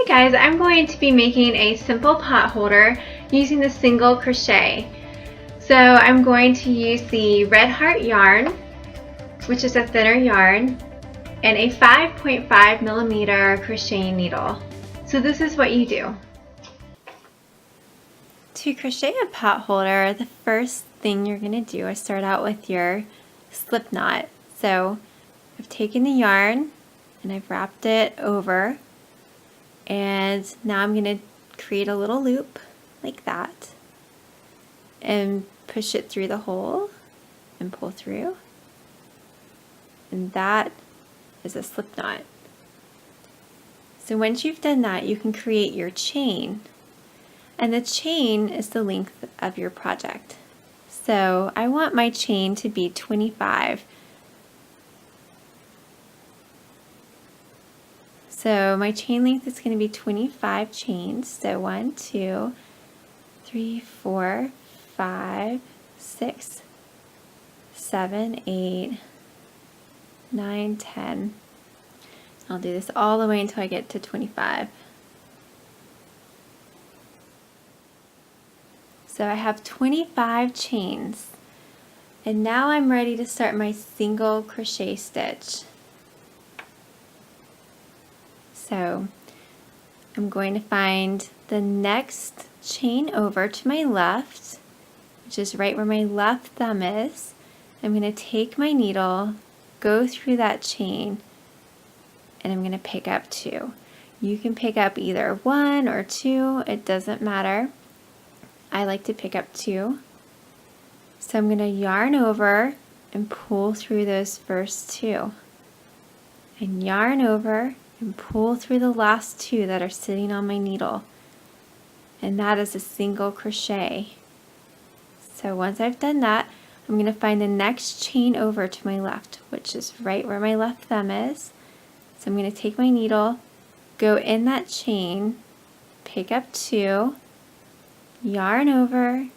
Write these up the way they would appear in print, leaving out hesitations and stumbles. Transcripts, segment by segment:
Hey guys, I'm going to be making a simple pot holder using the single crochet. So I'm going to use the red heart yarn, which is a thinner yarn, and a 5.5 millimeter crocheting needle. So this is what you do. To crochet a pot holder, the first thing you're going to do is start out with your slip knot. So I've taken the yarn and I've wrapped it over, and now I'm going to create a little loop like that and push it through the hole and pull through, and that is a slip knot. So once you've done that, you can create your chain, and the chain is the length of your project. So I want my chain to be 25. So my chain length is going to be 25 chains. So 1, 2, 3, 4, 5, 6, 7, 8, 9, 10. I'll do this all the way until I get to 25. So I have 25 chains, and now I'm ready to start my single crochet stitch. So I'm going to find the next chain over to my left, which is right where my left thumb is. I'm going to take my needle, go through that chain, and I'm going to pick up 2. You can pick up either 1 or 2, it doesn't matter. I like to pick up 2. So I'm going to yarn over and pull through those first 2. And yarn over and pull through the last 2 that are sitting on my needle. And that is a single crochet. So once I've done that, I'm going to find the next chain over to my left, which is right where my left thumb is. So I'm going to take my needle, go in that chain, pick up 2, yarn over,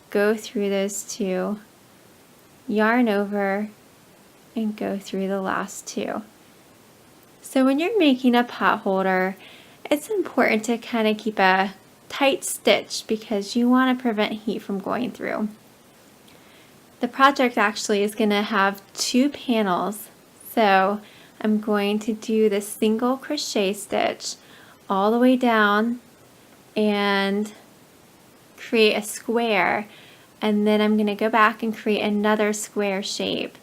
go through those 2, yarn over, and go through the last 2. So when you're making a pot holder, it's important to kind of keep a tight stitch because you want to prevent heat from going through. The project actually is going to have 2 panels, so I'm going to do the single crochet stitch all the way down and create a square, and then I'm going to go back and create another square shape,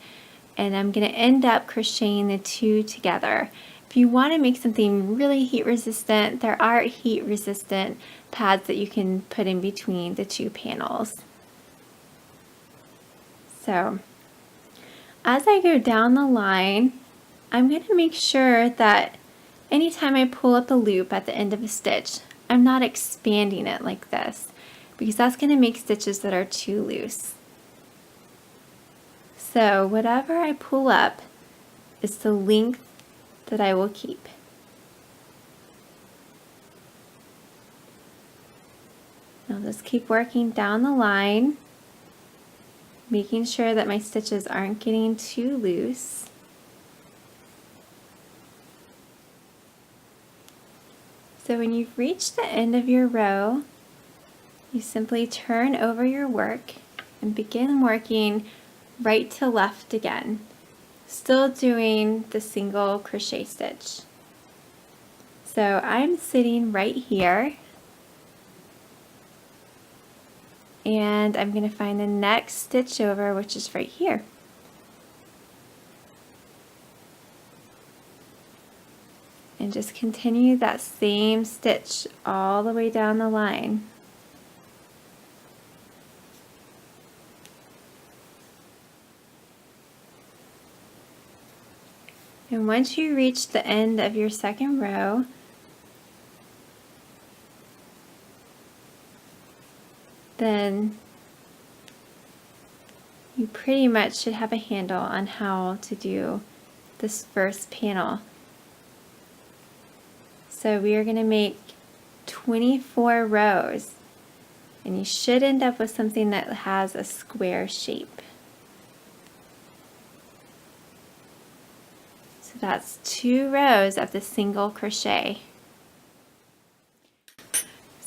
and I'm going to end up crocheting the 2 together. If you want to make something really heat resistant, there are heat resistant pads that you can put in between the 2 panels. So as I go down the line, I'm going to make sure that anytime I pull up a loop at the end of a stitch, I'm not expanding it like this, because that's going to make stitches that are too loose. So whatever I pull up is the length that I will keep. I'll just keep working down the line, making sure that my stitches aren't getting too loose. So when you've reached the end of your row, you simply turn over your work and begin working right to left again, still doing the single crochet stitch. So I'm sitting right here, and I'm going to find the next stitch over, which is right here. And just continue that same stitch all the way down the line. And once you reach the end of your second row, then you pretty much should have a handle on how to do this first panel. So we are going to make 24 rows, and you should end up with something that has a square shape. So that's 2 rows of the single crochet.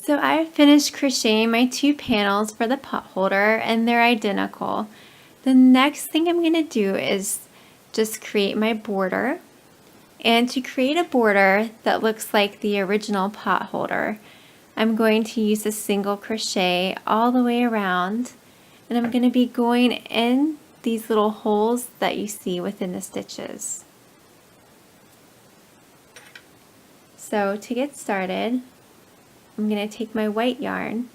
So I finished crocheting my 2 panels for the pot holder and they're identical. The next thing I'm going to do is just create my border. And to create a border that looks like the original pot holder, I'm going to use a single crochet all the way around, and I'm going to be going in these little holes that you see within the stitches. So to get started, I'm going to take my white yarn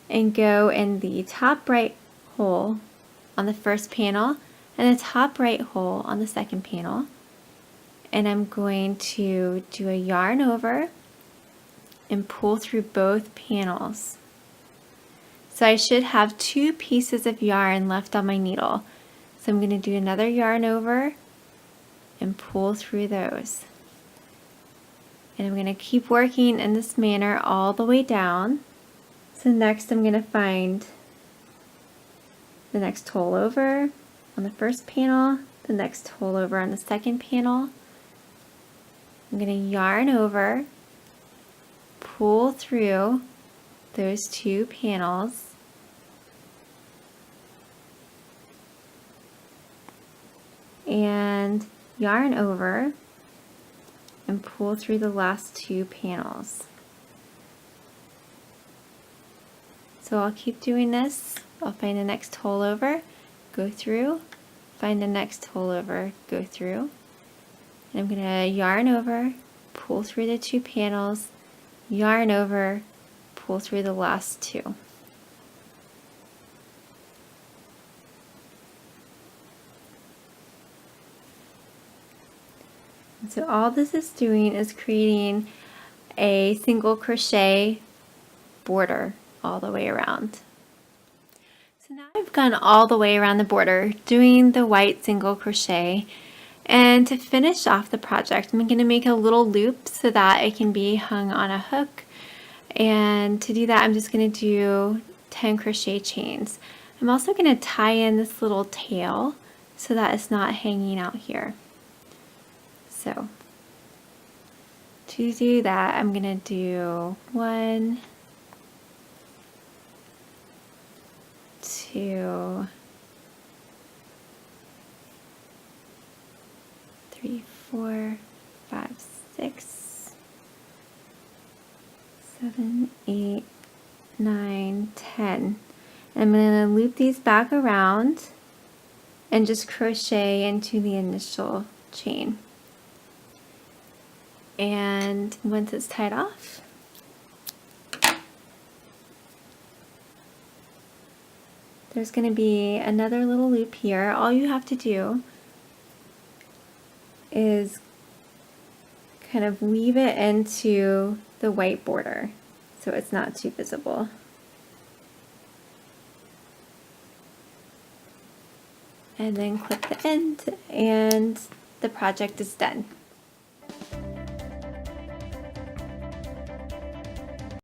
and go in the top right hole on the first panel and the top right hole on the second panel. And I'm going to do a yarn over and pull through both panels. So I should have 2 pieces of yarn left on my needle. So I'm going to do another yarn over and pull through those. And I'm going to keep working in this manner all the way down. So next I'm going to find the next hole over on the first panel, the next hole over on the second panel. I'm going to yarn over, pull through those 2 panels, and yarn over and pull through the last 2 panels. So I'll keep doing this. I'll find the next hole over, go through, find the next hole over, go through. And I'm going to yarn over, pull through the 2 panels, yarn over, pull through the last 2. And so all this is doing is creating a single crochet border all the way around. So now I've gone all the way around the border doing the white single crochet. And to finish off the project, I'm going to make a little loop so that it can be hung on a hook. And to do that, I'm just going to do 10 crochet chains. I'm also going to tie in this little tail so that it's not hanging out here. So to do that, I'm going to do 1, 2, 3, 4, 5, 6, 7, 8, 9, 10. And I'm going to loop these back around and just crochet into the initial chain. And once it's tied off, there's going to be another little loop here. All you have to do is kind of weave it into the white border so it's not too visible. And then clip the end and the project is done.